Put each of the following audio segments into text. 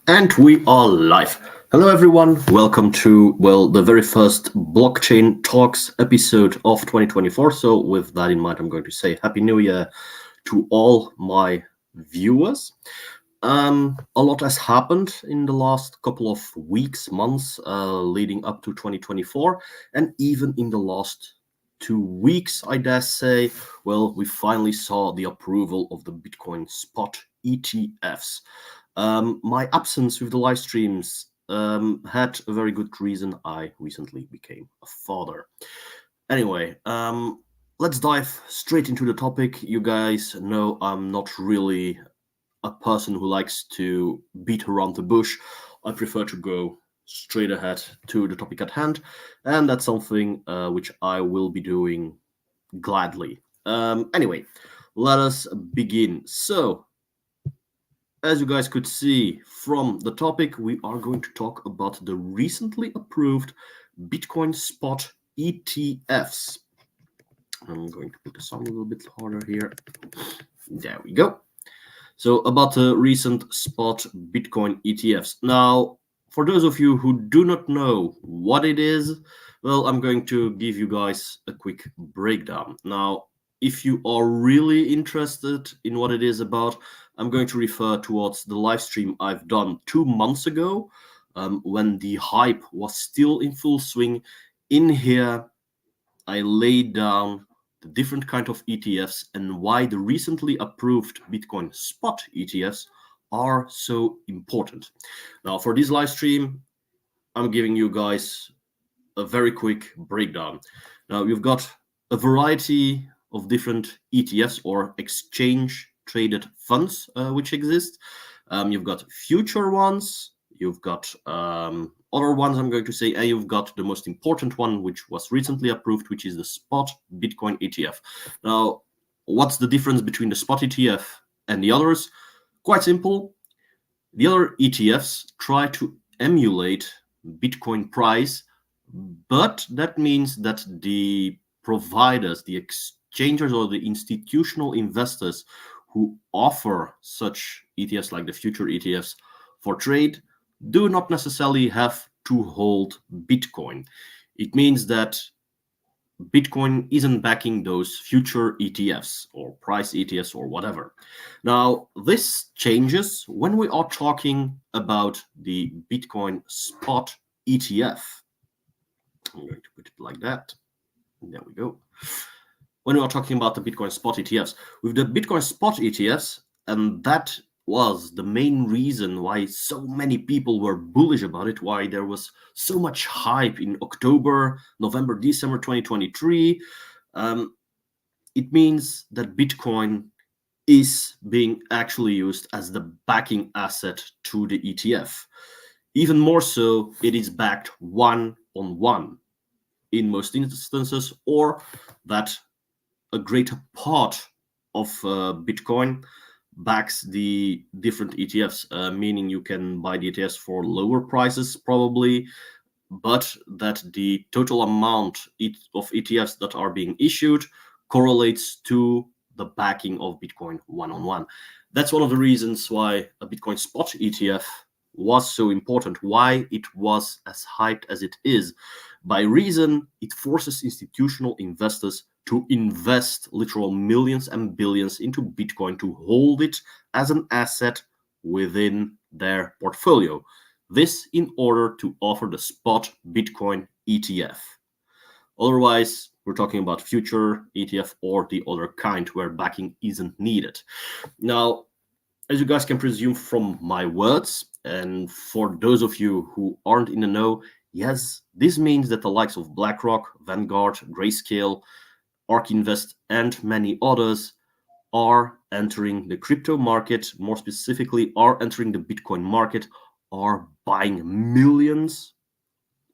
And we are live. Hello, everyone. Welcome to, the very first Blockchain Talks episode of 2024. So with that in mind, I'm going to say Happy New Year to all my viewers. A lot has happened in the last couple of weeks, months, leading up to 2024. And even in the last 2 weeks, I dare say, we finally saw the approval of the Bitcoin Spot ETFs. My absence with the live streams had a very good reason. I recently became a father. Anyway, let's dive straight into the topic. You guys know I'm not really a person who likes to beat around the bush. I prefer to go straight ahead to the topic at hand, and that's something which I will be doing gladly. Anyway, let us begin. So, as you guys could see from the topic, we are going to talk about the recently approved Bitcoin Spot ETFs. I'm going to put the sound a little bit harder here. There we go. So about the recent Spot Bitcoin ETFs. Now, for those of you who do not know what it is, I'm going to give you guys a quick breakdown. Now, if you are really interested in what it is about, I'm going to refer towards the live stream I've done 2 months ago, when the hype was still in full swing. In here, I laid down the different kind of ETFs and why the recently approved Bitcoin Spot ETFs are so important. Now, for this live stream, I'm giving you guys a very quick breakdown. Now, you've got a variety of different ETFs or exchange traded funds which exist. You've got future ones, you've got other ones I'm going to say, and you've got the most important one which was recently approved, which is the Spot Bitcoin ETF. Now, what's the difference between the Spot ETF and the others? Quite simple. The other ETFs try to emulate Bitcoin price, but that means that the providers, the exchangers or the institutional investors who offer such ETFs like the future ETFs for trade do not necessarily have to hold Bitcoin. It means that Bitcoin isn't backing those future ETFs or price ETFs or whatever. Now, this changes when we are talking about the Bitcoin Spot ETF. I'm going to put it like that. There we go. When we are talking about the Bitcoin Spot ETFs, with the Bitcoin Spot ETFs, and that was the main reason why so many people were bullish about it, why there was so much hype in October, November, December 2023. It means that Bitcoin is being actually used as the backing asset to the ETF. Even more so, it is backed one-on-one in most instances, or that a greater part of Bitcoin backs the different ETFs, meaning you can buy the ETFs for lower prices probably, but that the total amount of ETFs that are being issued correlates to the backing of Bitcoin one-on-one. That's one of the reasons why a Bitcoin Spot ETF was so important, why it was as hyped as it is. By reason, it forces institutional investors to invest literal millions and billions into Bitcoin to hold it as an asset within their portfolio. This in order to offer the Spot Bitcoin ETF. Otherwise, we're talking about future ETF or the other kind where backing isn't needed. Now, as you guys can presume from my words, and for those of you who aren't in the know, yes, this means that the likes of BlackRock, Vanguard, Grayscale, ARK Invest, and many others are entering the crypto market, more specifically are entering the Bitcoin market, are buying millions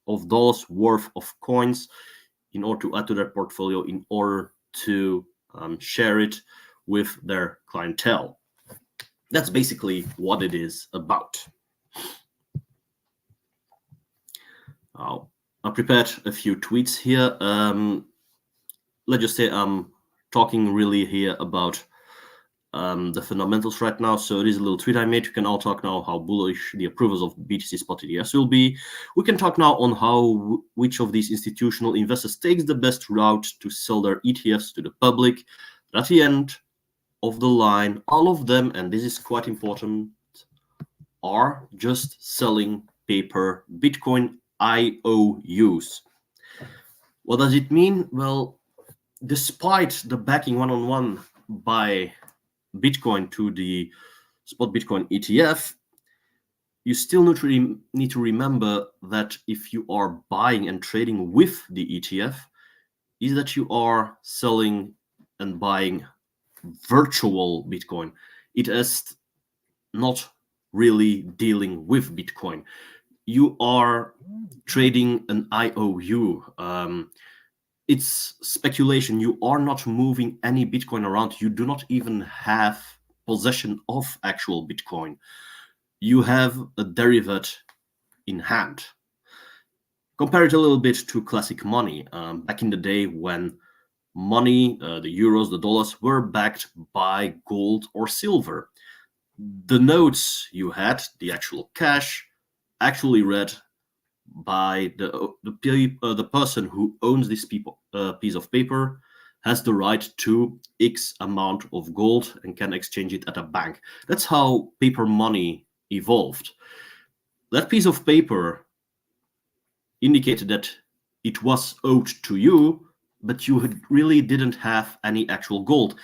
of dollars worth of coins in order to add to their portfolio, in order to share it with their clientele. That's basically what it is about. I prepared a few tweets here. Let's just say I'm talking really here about the fundamentals right now. So it is a little tweet I made. We can all talk now how bullish the approvals of BTC Spot ETFs will be. We can talk now on how which of these institutional investors takes the best route to sell their ETFs to the public. But at the end of the line, all of them, and this is quite important, are just selling paper Bitcoin IOUs. What does it mean? Well, despite the backing one-on-one by Bitcoin to the Spot Bitcoin ETF, you still need to remember that if you are buying and trading with the ETF, is that you are selling and buying virtual Bitcoin. It is not really dealing with Bitcoin. You are trading an IOU. It's speculation. You are not moving any Bitcoin around. You do not even have possession of actual Bitcoin. You have a derivative in hand. Compare it a little bit to classic money. Back in the day when money, the euros, the dollars, were backed by gold or silver. The notes you had, the actual cash, actually read by the person who owns this piece of paper has the right to X amount of gold and can exchange it at a bank. That's how paper money evolved. That piece of paper indicated that it was owed to you, but you really didn't have any actual gold.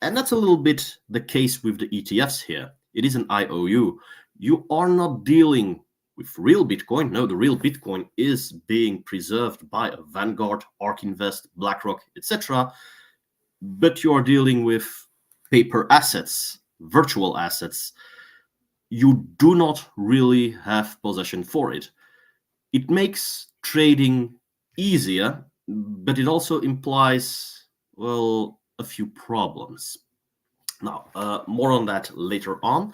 And that's a little bit the case with the ETFs here. It is an IOU. You are not dealing with real Bitcoin. No, the real Bitcoin is being preserved by a Vanguard, ARK Invest, BlackRock, etc. But you are dealing with paper assets, virtual assets. You do not really have possession for it. It makes trading easier, but it also implies, well, a few problems. Now, more on that later on.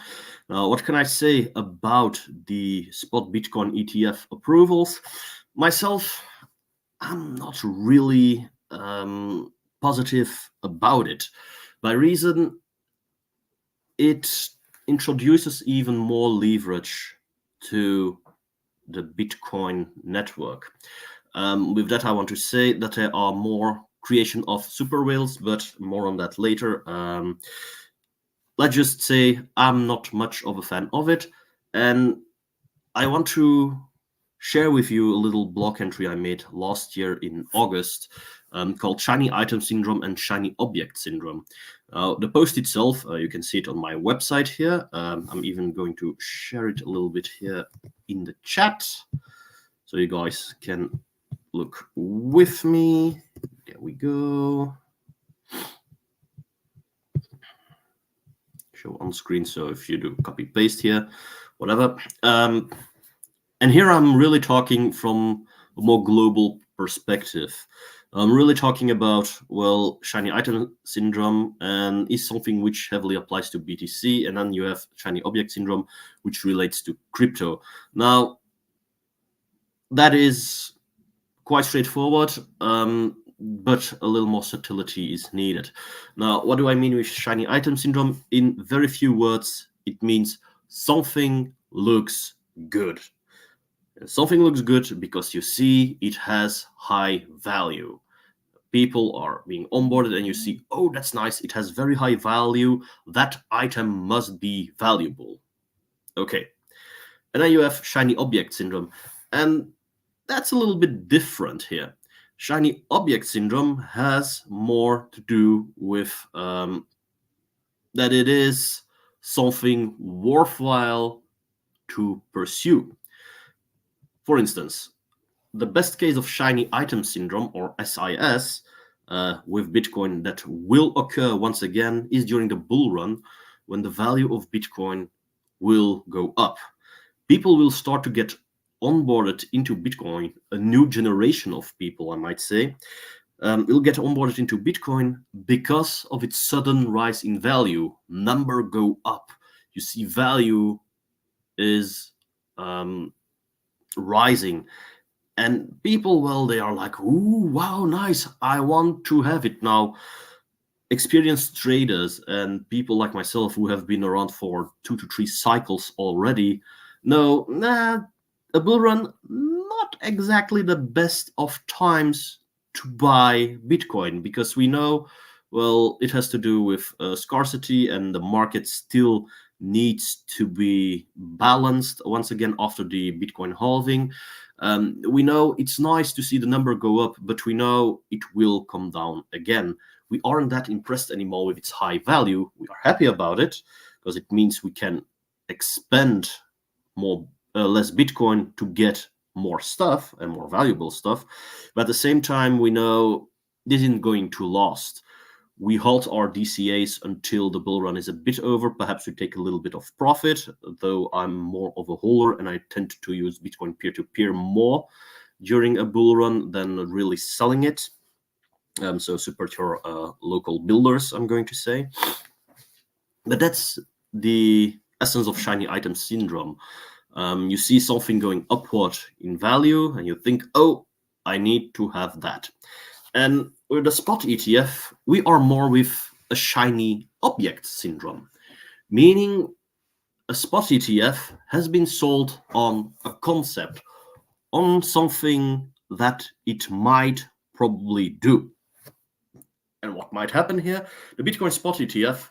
Now, what can I say about the Spot Bitcoin ETF approvals? Myself, I'm not really positive about it. By reason, it introduces even more leverage to the Bitcoin network. With that, I want to say that there are more creation of super whales, but more on that later. Let's just say I'm not much of a fan of it, and I want to share with you a little blog entry I made last year in August called Shiny Item Syndrome and Shiny Object Syndrome. The post itself, you can see it on my website here. I'm even going to share it a little bit here in the chat so you guys can look with me. There we go. Show on screen, so if you do copy paste here, whatever. And here I'm really talking from a more global perspective. I'm really talking about, well, shiny item syndrome and is something which heavily applies to BTC, and then you have shiny object syndrome, which relates to crypto. Now, that is quite straightforward, but a little more subtlety is needed. Now, what do I mean with shiny item syndrome? In very few words, it means something looks good. Something looks good because you see it has high value. People are being onboarded and you see, oh, that's nice. It has very high value. That item must be valuable. Okay. And then you have shiny object syndrome. And that's a little bit different here. Shiny object syndrome has more to do with that it is something worthwhile to pursue. For instance, the best case of shiny item syndrome, or SIS, with Bitcoin that will occur once again is during the bull run, when the value of Bitcoin will go up. People will start to get onboarded into Bitcoin, a new generation of people, I might say, will get onboarded into Bitcoin because of its sudden rise in value. Number go up. You see value is rising. And people, well, they are like, ooh, wow, nice. I want to have it now. experienced traders and people like myself who have been around for 2 to 3 cycles already know, a bull run not exactly the best of times to buy Bitcoin, because we know, well, it has to do with scarcity, and the market still needs to be balanced once again after the Bitcoin halving. We know it's nice to see the number go up, but we know it will come down again. We aren't that impressed anymore with its high value. We are happy about it because it means we can expend less Bitcoin to get more stuff and more valuable stuff. But at the same time, we know this isn't going to last. We halt our DCAs until the bull run is a bit over. Perhaps we take a little bit of profit, though I'm more of a holder and I tend to use Bitcoin peer-to-peer more during a bull run than really selling it. So support your local builders, I'm going to say. But that's the essence of shiny item syndrome. You see something going upward in value and you think, oh, I need to have that. And with the Spot ETF, we are more with a shiny object syndrome, meaning a Spot ETF has been sold on a concept, on something that it might probably do. And what might happen here? The Bitcoin Spot ETF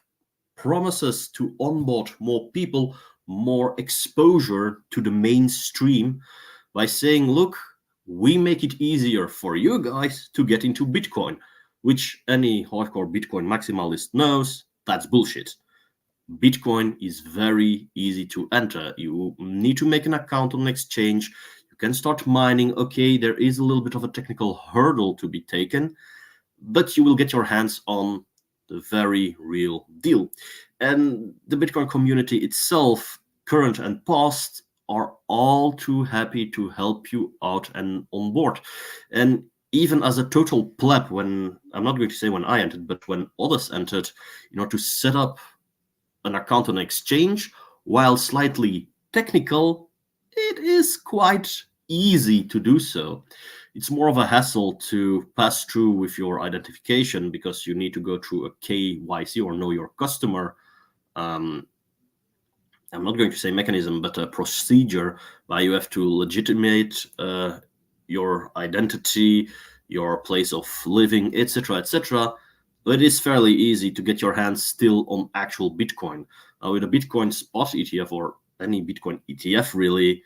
promises to onboard more people, more exposure to the mainstream by saying, look, we make it easier for you guys to get into Bitcoin, which any hardcore Bitcoin maximalist knows that's bullshit. Bitcoin is very easy to enter. You need to make an account on an exchange. You can start mining. Okay, there is a little bit of a technical hurdle to be taken, but you will get your hands on the very real deal. And the Bitcoin community itself, current and past, are all too happy to help you out and on board. And even as a total pleb, when I'm not going to say when I entered, but when others entered, to set up an account on exchange, while slightly technical, it is quite easy to do so. It's more of a hassle to pass through with your identification because you need to go through a KYC, or know your customer. I'm not going to say mechanism, but a procedure where you have to legitimate your identity, your place of living, etc., etc. But it is fairly easy to get your hands still on actual Bitcoin. With a Bitcoin Spot ETF, or any Bitcoin ETF really,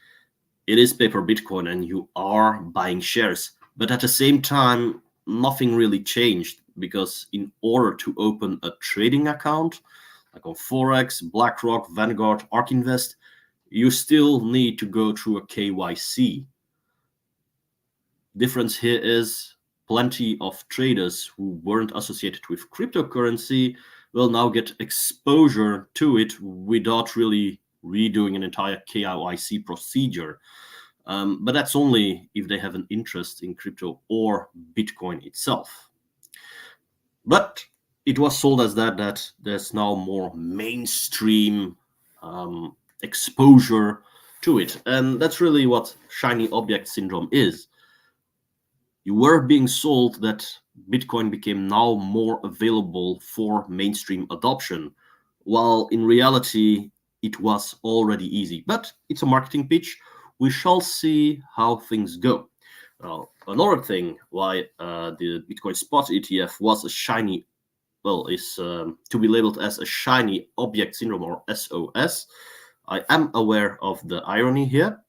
it is paper Bitcoin and you are buying shares. But at the same time, nothing really changed, because in order to open a trading account, like on Forex, BlackRock, Vanguard, ARK Invest, you still need to go through a KYC. Difference here is plenty of traders who weren't associated with cryptocurrency will now get exposure to it without really redoing an entire KYC procedure. But that's only if they have an interest in crypto or Bitcoin itself. But it was sold as that there's now more mainstream exposure to it. And that's really what shiny object syndrome is. You were being sold that Bitcoin became now more available for mainstream adoption, while in reality, it was already easy. But it's a marketing pitch. We shall see how things go. Another thing why the Bitcoin Spot ETF was a shiny, is to be labeled as a shiny object syndrome, or SOS. I am aware of the irony here.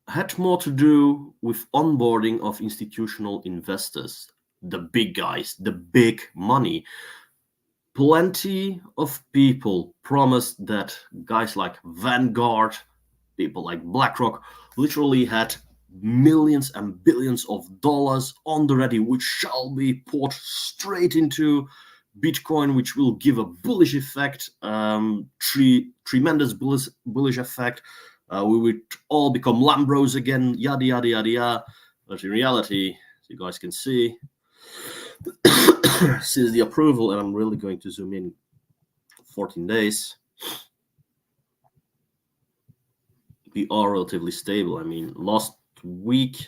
Had more to do with onboarding of institutional investors, the big guys, the big money. Plenty of people promised that guys like Vanguard, people like BlackRock, literally had millions and billions of dollars on the ready, which shall be poured straight into Bitcoin, which will give a bullish effect, tremendous bullish effect. We would all become Lambros again, yada, yada, yada, yada. But in reality, as you guys can see, since the approval, and I'm really going to zoom in 14 days, we are relatively stable. I mean, last week,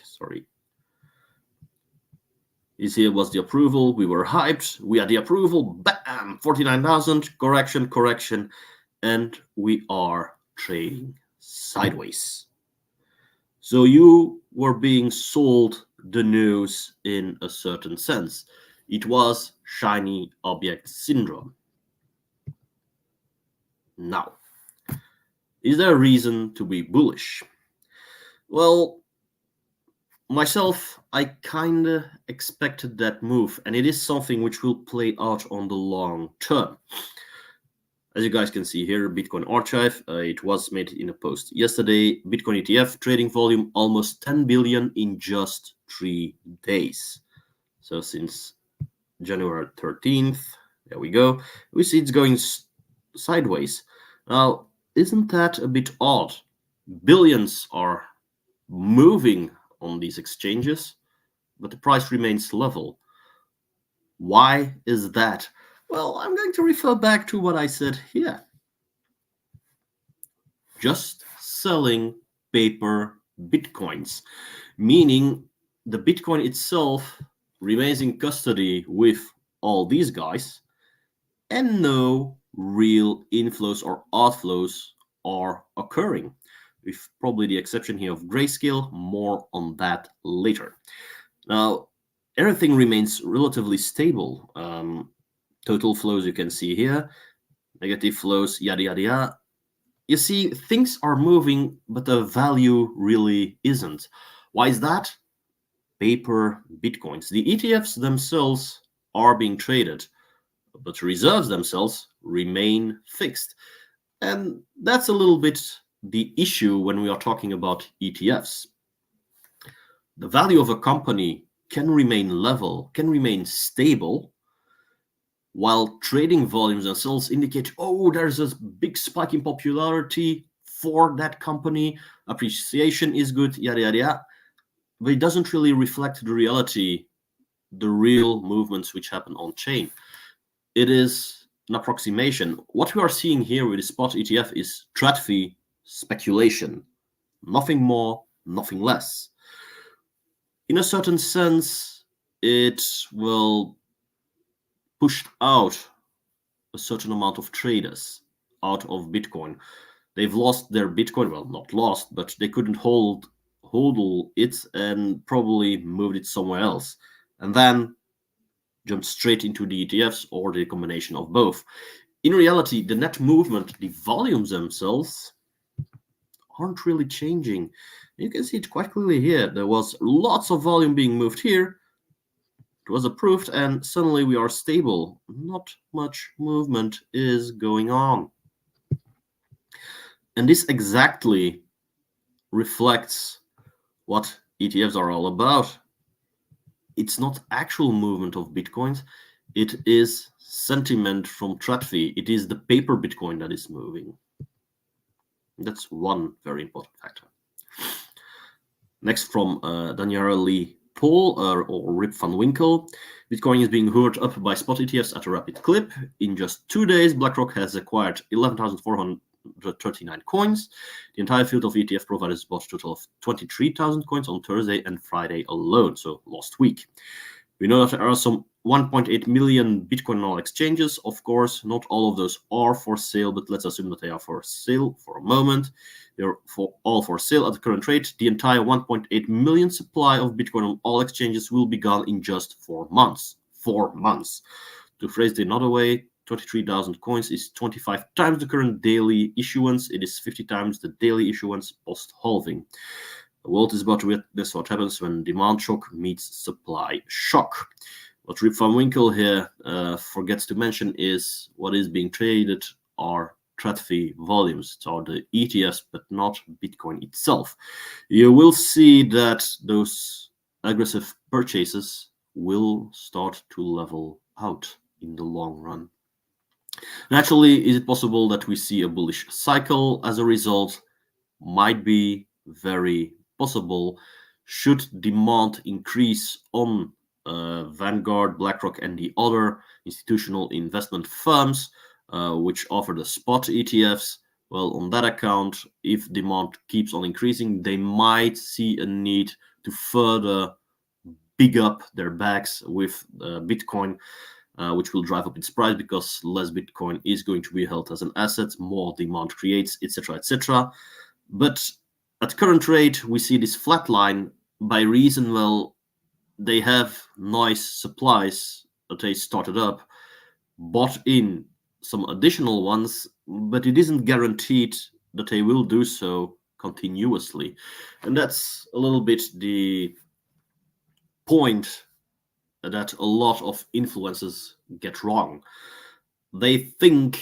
Is here was the approval. We were hyped. We had the approval. Bam! 49,000. Correction. And we are trading sideways. So you were being sold the news in a certain sense. It was shiny object syndrome. Now, is there a reason to be bullish? Well, myself, I kinda expected that move, and it is something which will play out on the long term. As you guys can see here, Bitcoin archive, it was made in a post yesterday. Bitcoin ETF trading volume almost 10 billion in just 3 days. So since January 13th, there we go. We see it's going sideways. Now, isn't that a bit odd? Billions are moving on these exchanges, but the price remains level. Why is that? Well, I'm going to refer back to what I said here. Just selling paper Bitcoins, meaning the Bitcoin itself remains in custody with all these guys, and no real inflows or outflows are occurring, with probably the exception here of Grayscale. More on that later. Now, everything remains relatively stable. Total flows you can see here, negative flows, yada yada yada. You see, things are moving, but the value really isn't. Why is that? Paper Bitcoins. The ETFs themselves are being traded, but reserves themselves remain fixed. And that's a little bit the issue when we are talking about ETFs. The value of a company can remain level, can remain stable, while trading volumes themselves indicate, oh, there's a big spike in popularity for that company, appreciation is good, yada, yada, yada. But it doesn't really reflect the reality, the real movements which happen on chain. It is an approximation. What we are seeing here with the Spot ETF is TradFi speculation. Nothing more, nothing less. In a certain sense, it will push out a certain amount of traders out of Bitcoin. They've lost their Bitcoin, well, not lost, but they couldn't hold it and probably moved it somewhere else. And then jumped straight into the ETFs or the combination of both. In reality, the net movement, the volumes themselves aren't really changing. You can see it quite clearly here. There was lots of volume being moved here. It was approved, and suddenly we are stable. Not much movement is going on. And this exactly reflects what ETFs are all about. It's not actual movement of Bitcoins. It is sentiment from TradFi. It is the paper Bitcoin that is moving. That's one very important factor. Next, from Daniela Lee Paul or Rip Van Winkle. Bitcoin is being hurried up by spot ETFs at a rapid clip. In just 2 days, BlackRock has acquired 11,439 coins. The entire field of ETF providers bought a total of 23,000 coins on Thursday and Friday alone, so last week. We know that there are some 1.8 million Bitcoin on all exchanges. Of course, not all of those are for sale, but let's assume that they are for sale for a moment. They're all for sale at the current rate. The entire 1.8 million supply of Bitcoin on all exchanges will be gone in just 4 months. 4 months. To phrase it another way, 23,000 coins is 25 times the current daily issuance. It is 50 times the daily issuance post-halving. The world is about to witness what happens when demand shock meets supply shock. What Rip Van Winkle here forgets to mention is what is being traded are TradFi volumes. So the ETFs, but not Bitcoin itself. You will see that those aggressive purchases will start to level out in the long run. Naturally, is it possible that we see a bullish cycle as a result? Might be very possible. Should demand increase on Vanguard, BlackRock, and the other institutional investment firms which offer the spot ETFs, well, on that account, if demand keeps on increasing, they might see a need to further big up their bags with Bitcoin, which will drive up its price because less Bitcoin is going to be held as an asset, more demand creates, etc., etc. But at current rate, we see this flat line by reason, well, they have nice supplies that they started up, bought in some additional ones, but it isn't guaranteed that they will do so continuously. And that's a little bit the point that a lot of influencers get wrong. They think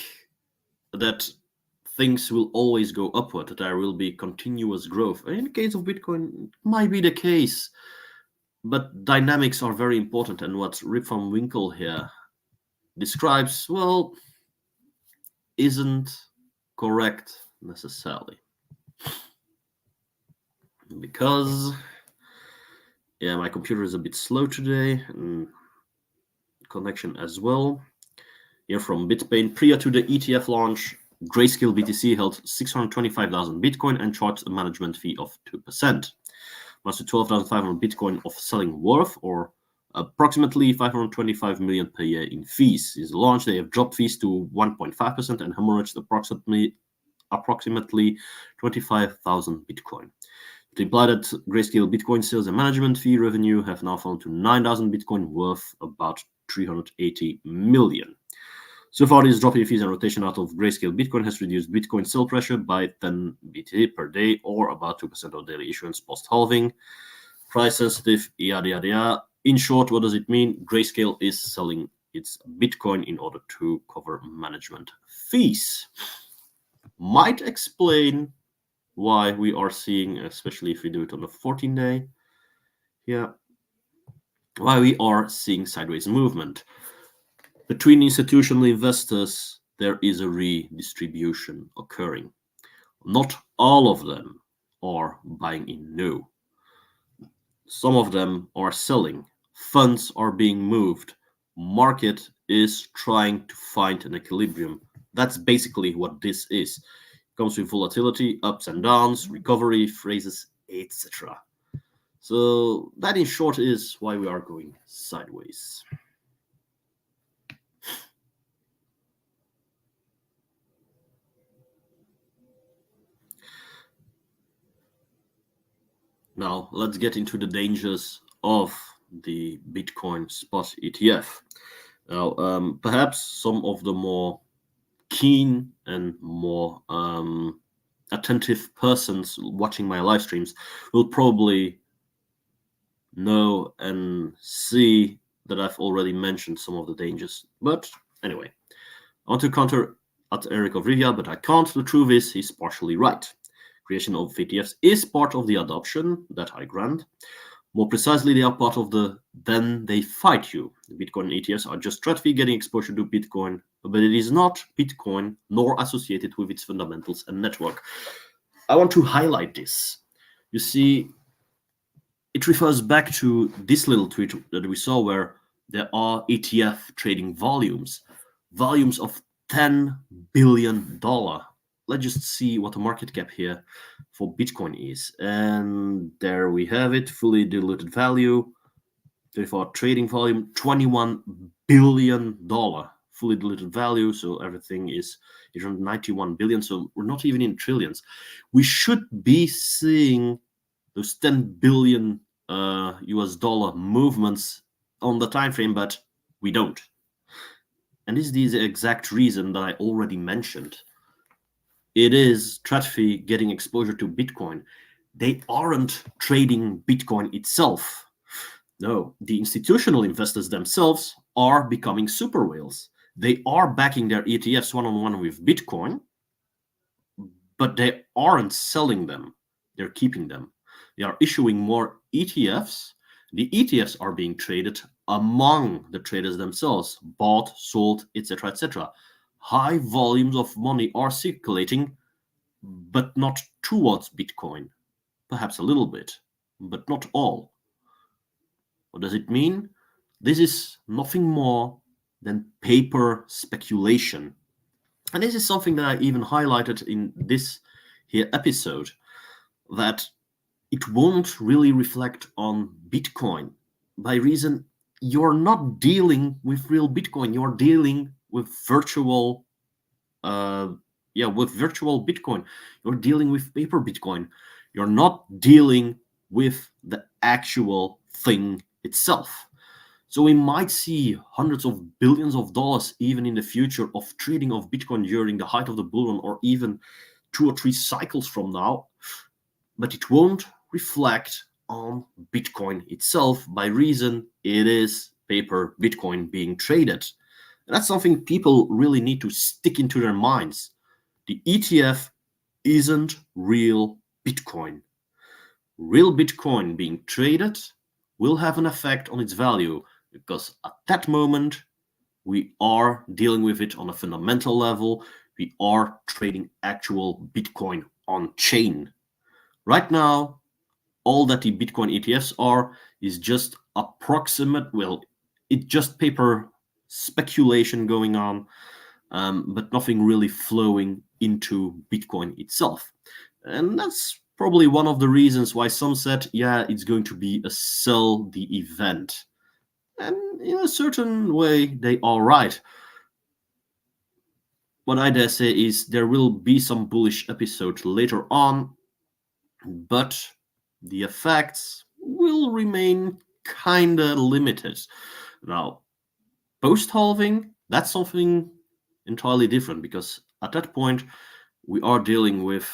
that things will always go upward, that there will be continuous growth. In the case of Bitcoin, it might be the case, but dynamics are very important. And what Rip van Winkle here describes, well, isn't correct necessarily. Because, yeah, my computer is a bit slow today, and connection as well. Here from Bitpain, prior to the ETF launch, Grayscale BTC held 625,000 Bitcoin and charged a management fee of 2%. Once to 12,500 Bitcoin of selling worth, or approximately 525 million per year in fees. Since the launch, they have dropped fees to 1.5% and hemorrhaged approximately 25,000 Bitcoin. It implied that Grayscale Bitcoin sales and management fee revenue have now fallen to 9,000 Bitcoin, worth about 380 million. So far, this drop in fees and rotation out of Grayscale Bitcoin has reduced Bitcoin sell pressure by 10 BTC per day, or about 2% of daily issuance post-halving. Price sensitive, yada, yada, yada. In short, what does it mean? Grayscale is selling its Bitcoin in order to cover management fees. Might explain why we are seeing, especially if we do it on a 14-day, why we are seeing sideways movement. Between institutional investors, there is a redistribution occurring. Not all of them are buying in new. Some of them are selling. Funds are being moved. Market is trying to find an equilibrium. That's basically what this is. It comes with volatility, ups and downs, recovery, phrases, etc. So that in short is why we are going sideways. Now, let's get into the dangers of the Bitcoin Spot ETF. Now, perhaps some of the more keen and more attentive persons watching my live streams will probably know and see that I've already mentioned some of the dangers. But anyway, I want to counter at Eric of Rivia, but I can't. The truth is, he's partially right. Creation of ETFs is part of the adoption, that I grant. More precisely, they are part of the then they fight you. The Bitcoin ETFs are just strategy getting exposure to Bitcoin, but it is not Bitcoin nor associated with its fundamentals and network. I want to highlight this. You see, it refers back to this little tweet that we saw where there are ETF trading volumes of $10 billion. Let's just see what the market cap here for Bitcoin is. And there we have it, fully diluted value. Therefore, trading volume, $21 billion fully diluted value. So everything is around 91 billion. So we're not even in trillions. We should be seeing those 10 billion US dollar movements on the time frame, but we don't. And this is the exact reason that I already mentioned. It is TradFi getting exposure to Bitcoin. They aren't trading Bitcoin itself. No, the institutional investors themselves are becoming super whales. They are backing their ETFs one-on-one with Bitcoin, but they aren't selling them. They're keeping them. They are issuing more ETFs. The ETFs are being traded among the traders themselves, bought, sold, etc., etc. High volumes of money are circulating, but not towards Bitcoin. Perhaps a little bit, but not all. What does it mean? This is nothing more than paper speculation. And this is something that I even highlighted in this here episode, that it won't really reflect on Bitcoin, by reason you're not dealing with real Bitcoin. You're dealing with virtual, with virtual Bitcoin. You're dealing with paper Bitcoin. You're not dealing with the actual thing itself. So we might see hundreds of billions of dollars even in the future of trading of Bitcoin during the height of the bull run, or even 2 or 3 cycles from now, but it won't reflect on Bitcoin itself by reason it is paper Bitcoin being traded. And that's something people really need to stick into their minds. The ETF isn't real Bitcoin. Real Bitcoin being traded will have an effect on its value, because at that moment we are dealing with it on a fundamental level. We are trading actual Bitcoin on chain. Right now, all that the Bitcoin ETFs are is just approximate, it's just paper speculation going on, but nothing really flowing into Bitcoin itself. And that's probably one of the reasons why some said, yeah, it's going to be a sell the event. And in a certain way, they are right. What I dare say is there will be some bullish episode later on, but the effects will remain kinda limited. Now, post-halving, that's something entirely different, because at that point, we are dealing with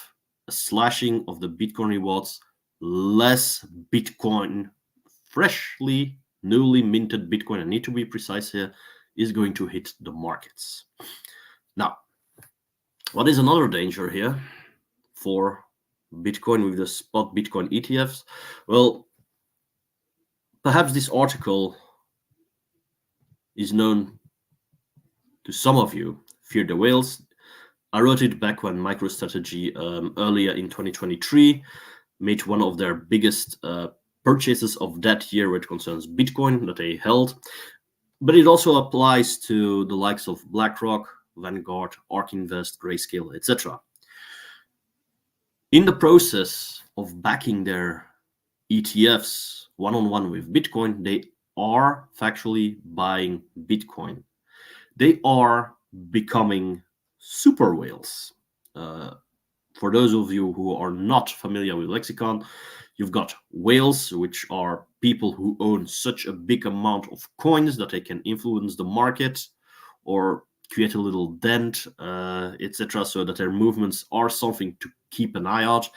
a slashing of the Bitcoin rewards, less Bitcoin, freshly, newly minted Bitcoin, I need to be precise here, is going to hit the markets. Now, what is another danger here for Bitcoin with the spot Bitcoin ETFs? Well, perhaps this article is known to some of you. Fear the Whales. I wrote it back when MicroStrategy earlier in 2023 made one of their biggest purchases of that year, which concerns Bitcoin that they held. But it also applies to the likes of BlackRock, Vanguard, ARK Invest, Grayscale, etc. In the process of backing their ETFs one-on-one with Bitcoin, they are factually buying Bitcoin. They are becoming super whales. For those of you who are not familiar with lexicon, you've got whales, which are people who own such a big amount of coins that they can influence the market or create a little dent, etc., so that their movements are something to keep an eye out.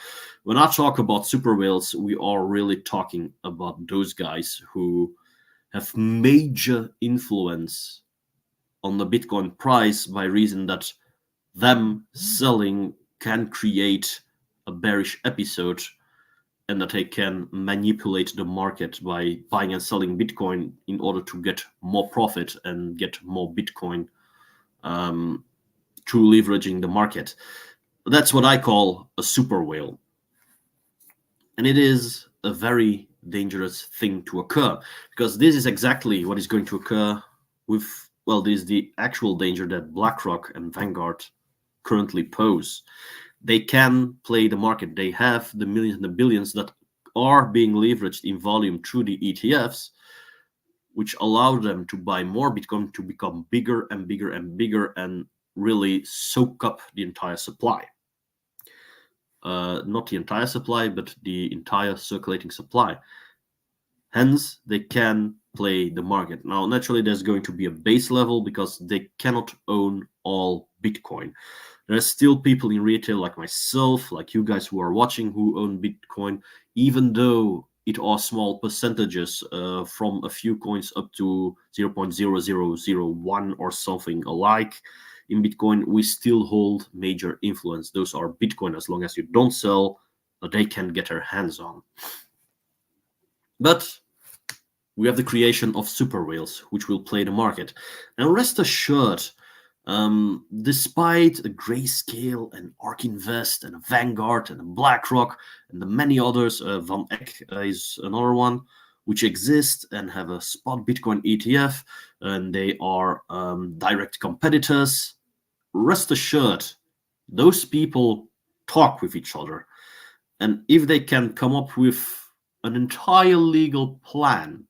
When I talk about super whales, we are really talking about those guys who have major influence on the Bitcoin price by reason that them selling can create a bearish episode, and that they can manipulate the market by buying and selling Bitcoin in order to get more profit and get more Bitcoin through leveraging the market. That's what I call a super whale. And it is a very dangerous thing to occur, because this is exactly what is going to occur with, this is the actual danger that BlackRock and Vanguard currently pose. They can play the market. They have the millions and the billions that are being leveraged in volume through the ETFs, which allow them to buy more Bitcoin to become bigger and bigger and bigger and really soak up the entire supply. Not the entire supply, but the entire circulating supply. Hence, they can play the market. Now, naturally, there's going to be a base level because they cannot own all Bitcoin. There's still people in retail like myself, like you guys who are watching, who own Bitcoin, even though it are small percentages from a few coins up to 0.0001 or something alike. In Bitcoin, we still hold major influence. Those are Bitcoin, as long as you don't sell, they can get their hands on. But we have the creation of super whales, which will play the market. And rest assured, despite a Grayscale and ARK Invest and a Vanguard and a BlackRock and the many others, Van Eck is another one, which exist and have a spot Bitcoin ETF, and they are direct competitors, rest assured, those people talk with each other. And if they can come up with an entire legal plan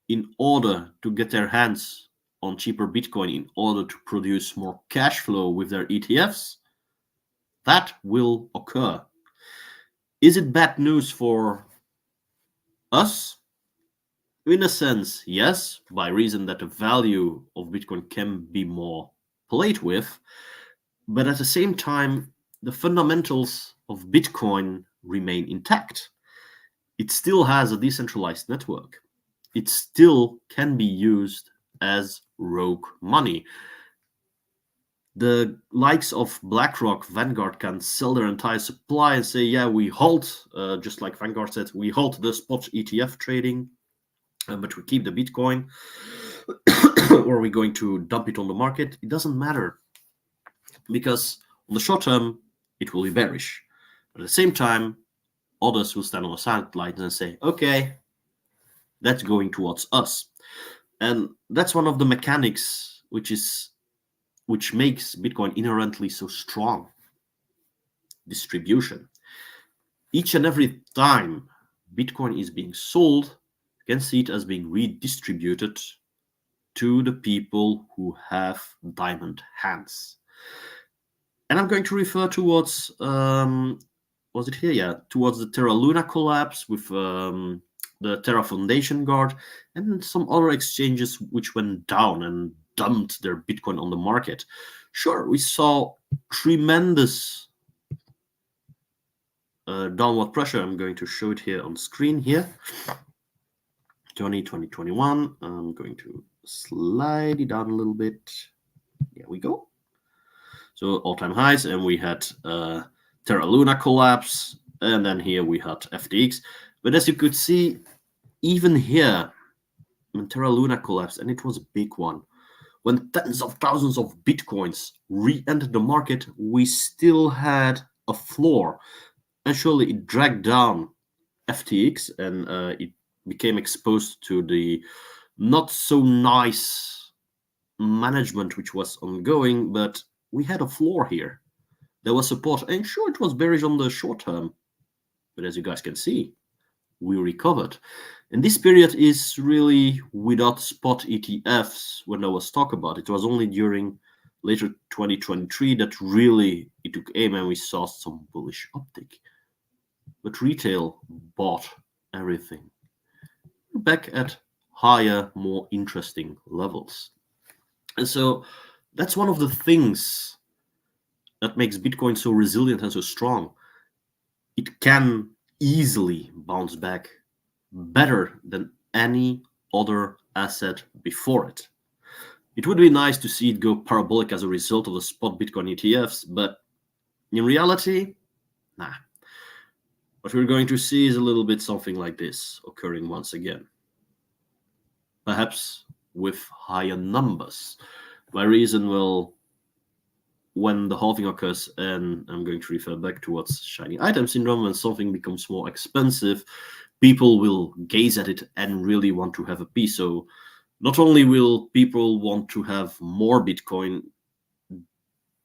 in order to get their hands on cheaper Bitcoin, in order to produce more cash flow with their ETFs, that will occur. Is it bad news for us? In a sense, yes, by reason that the value of Bitcoin can be more played with, but at the same time, the fundamentals of Bitcoin remain intact. It still has a decentralized network. It still can be used as rogue money. The likes of BlackRock, Vanguard can sell their entire supply and say, yeah, we halt, just like Vanguard said, we halt the spot ETF trading, but we keep the Bitcoin, or are we going to dump it on the market? It doesn't matter, because on the short term, it will be bearish. But at the same time, others will stand on the sidelines and say, okay, that's going towards us. And that's one of the mechanics which makes Bitcoin inherently so strong. Distribution. Each and every time Bitcoin is being sold, you can see it as being redistributed to the people who have diamond hands. And I'm going to refer towards, was it here? Yeah, towards the Terra Luna collapse with the Terra Foundation Guard and some other exchanges which went down and dumped their Bitcoin on the market. Sure, we saw tremendous downward pressure. I'm going to show it here on screen here. 2021. I'm going to slide it down a little bit. There we go. So all-time highs, and we had Terra Luna collapse, and then here we had FTX. But as you could see, even here, when Terra Luna collapsed, and it was a big one, when tens of thousands of Bitcoins re-entered the market, we still had a floor. And surely it dragged down FTX, and it became exposed to the not so nice management which was ongoing, but we had a floor here. There was support, and sure, it was bearish on the short term, but as you guys can see, we recovered. And this period is really without spot ETFs when there was talk about it. It was only during later 2023 that really it took aim and we saw some bullish uptick. But retail bought everything. We're back at higher, more interesting levels. And so that's one of the things that makes Bitcoin so resilient and so strong. It can easily bounce back better than any other asset before it. It would be nice to see it go parabolic as a result of the spot Bitcoin ETFs, but in reality, nah. What we're going to see is a little bit something like this occurring once again. Perhaps with higher numbers. By reason, well, when the halving occurs, and I'm going to refer back towards shiny item syndrome, when something becomes more expensive, people will gaze at it and really want to have a piece. So not only will people want to have more Bitcoin,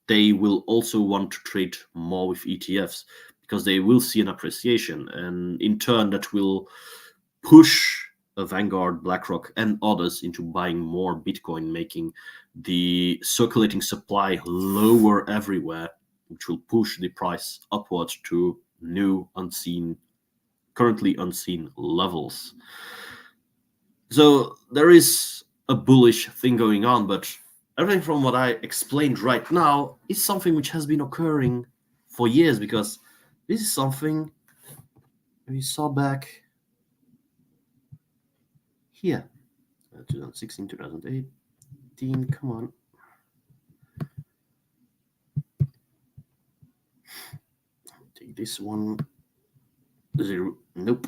they will also want to trade more with ETFs because they will see an appreciation. And in turn, that will push a Vanguard, BlackRock, and others into buying more Bitcoin, making the circulating supply lower everywhere, which will push the price upwards to new, currently unseen levels. So there is a bullish thing going on, but everything from what I explained right now is something which has been occurring for years, because this is something we saw back here, 2016, 2018, come on. Take this one. Zero, nope.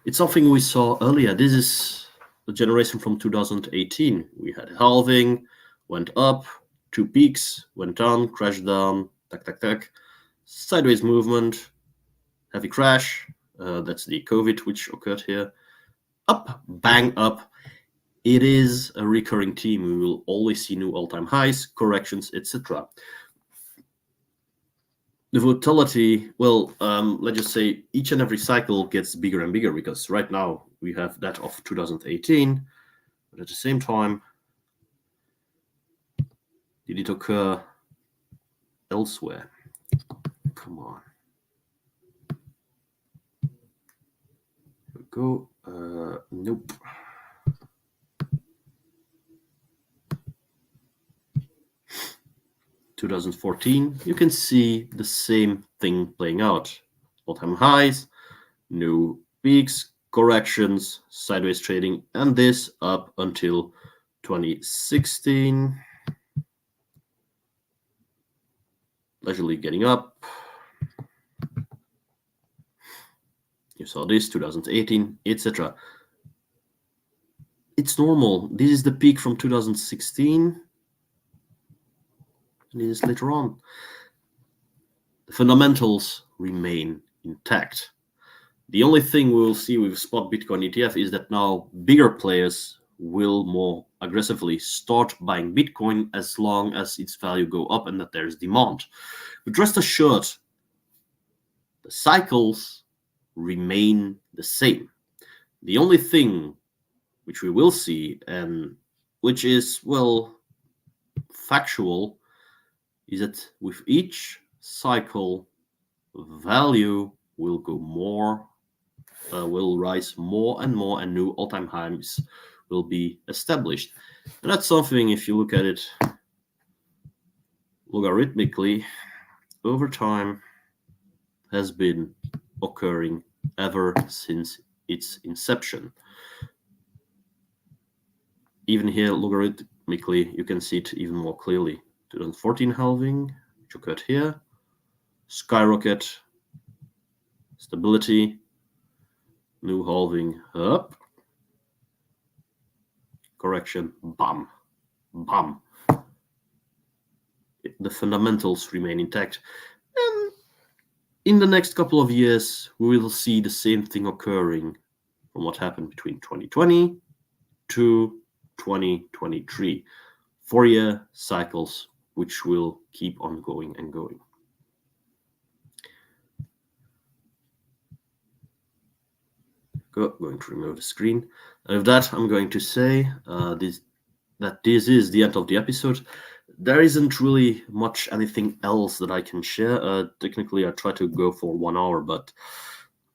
It's something we saw earlier. This is the generation from 2018. We had halving, went up, two peaks, went down, crashed down, sideways movement, heavy crash. That's the COVID which occurred here. Up, bang, up. It is a recurring theme. We will always see new all-time highs, corrections, etc. the volatility, well, let's just say each and every cycle gets bigger and bigger, because right now we have that of 2018, but at the same time, did it occur elsewhere? Come on. Here we go. Nope. (2014), you can see the same thing playing out. All-time highs, new peaks, corrections, sideways trading, and this up until 2016. Leisurely getting up. You saw this, 2018, etc. It's normal. This is the peak from 2016. And this is later on. The fundamentals remain intact. The only thing we will see with Spot Bitcoin ETF is that now bigger players will more aggressively start buying Bitcoin as long as its value go up and that there's demand. But rest assured, the cycles remain the same. The only thing which we will see, and which is, well, factual, is that with each cycle, value will go more, will rise more and more, and new all-time highs will be established. And that's something, if you look at it logarithmically, over time has been occurring ever since its inception. Even here, logarithmically, you can see it even more clearly. 2014 halving, which occurred here, skyrocket, stability, new halving up, correction, bam, bam. The fundamentals remain intact. And in the next couple of years, we will see the same thing occurring from what happened between 2020 to 2023. 4-year cycles, which will keep on going and going. Going to remove the screen. And with that, I'm going to say that this is the end of the episode. There isn't really much anything else that I can share. Technically, I try to go for 1 hour, but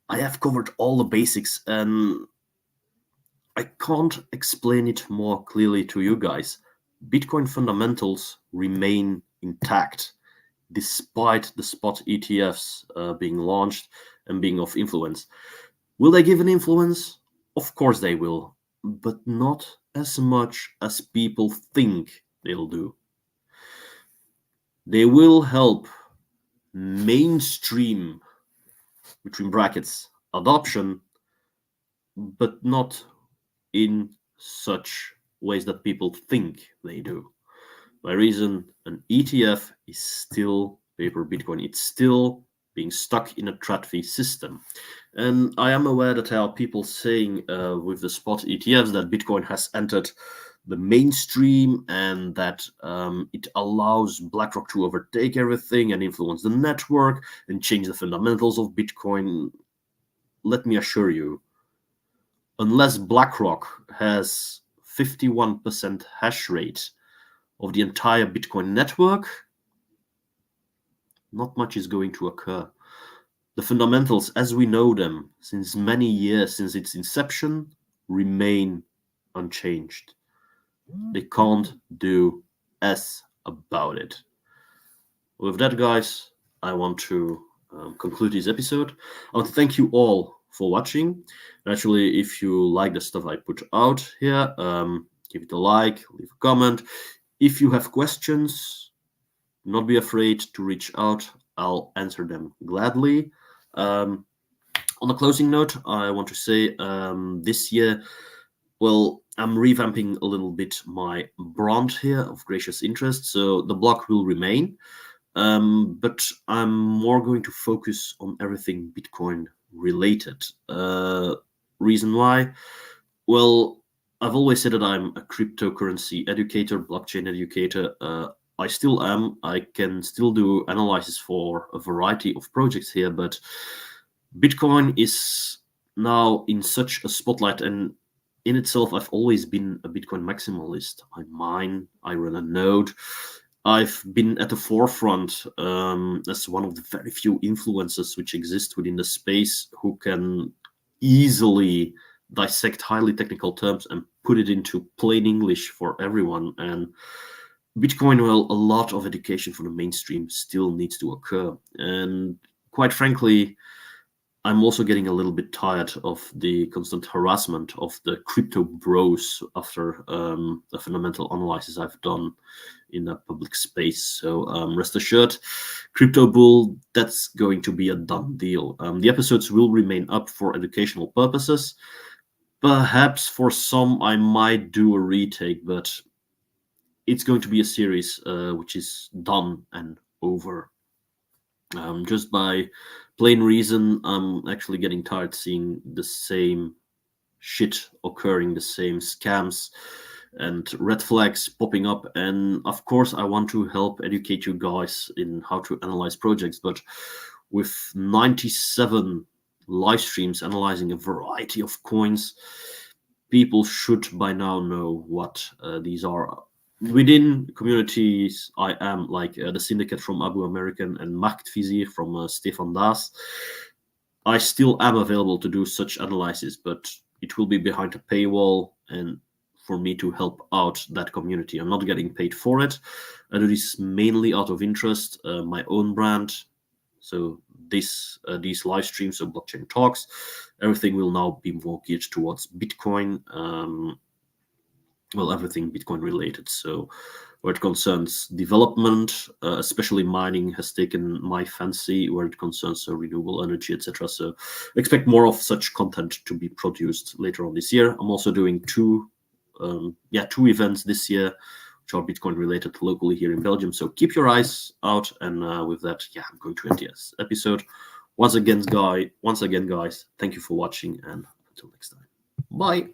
I have covered all the basics, and I can't explain it more clearly to you guys. Bitcoin fundamentals remain intact, despite the spot ETFs being launched and being of influence. Will they give an influence? Of course they will, but not as much as people think they'll do. They will help mainstream, between brackets, adoption, but not in such ways that people think they do. By reason, an ETF is still paper Bitcoin. It's still being stuck in a TradFi system. And I am aware that there are people saying with the spot ETFs that Bitcoin has entered the mainstream and that it allows BlackRock to overtake everything and influence the network and change the fundamentals of Bitcoin. Let me assure you, unless BlackRock has 51% hash rate of the entire Bitcoin network, not much is going to occur. The fundamentals, as we know them since many years, since its inception, remain unchanged. They can't do S about it. With that, guys, I want to conclude this episode. I want to thank you all for watching. Naturally, if you like the stuff I put out here, give it a like, leave a comment. If you have questions, not be afraid to reach out. I'll answer them gladly. On a closing note, I want to say this year, well, I'm revamping a little bit my brand here of Gracious Interest. So the blog will remain, but I'm more going to focus on everything Bitcoin related. Reason why? Well, I've always said that I'm a cryptocurrency educator, blockchain educator. I still am. I can still do analysis for a variety of projects here, but Bitcoin is now in such a spotlight, and in itself, I've always been a Bitcoin maximalist. I mine, I run a node. I've been at the forefront as one of the very few influencers which exist within the space who can easily dissect highly technical terms and put it into plain English for everyone. And Bitcoin, well, a lot of education for the mainstream still needs to occur. And quite frankly, I'm also getting a little bit tired of the constant harassment of the crypto bros after a fundamental analysis I've done in a public space. So rest assured, Crypto Bull, that's going to be a done deal. The episodes will remain up for educational purposes. Perhaps for some, I might do a retake, but it's going to be a series which is done and over. Just by plain reason, I'm actually getting tired seeing the same shit occurring, the same scams and red flags popping up. And of course, I want to help educate you guys in how to analyze projects. But with 97 live streams analyzing a variety of coins, people should by now know what these are. Within communities, I am like the Syndicate from Abu American and Machtvizier from Stefan Das. I still am available to do such analysis, but it will be behind a paywall and for me to help out that community. I'm not getting paid for it. I do this mainly out of interest, my own brand. So these live streams of blockchain talks, everything will now be more geared towards Bitcoin. Well, everything Bitcoin related. So where it concerns development, especially mining has taken my fancy, where it concerns renewable energy, etc. So expect more of such content to be produced later on this year. I'm also doing two events this year, which are Bitcoin related locally here in Belgium. So keep your eyes out. And with that, I'm going to end this episode. Once again, guys, thank you for watching, and until next time. Bye.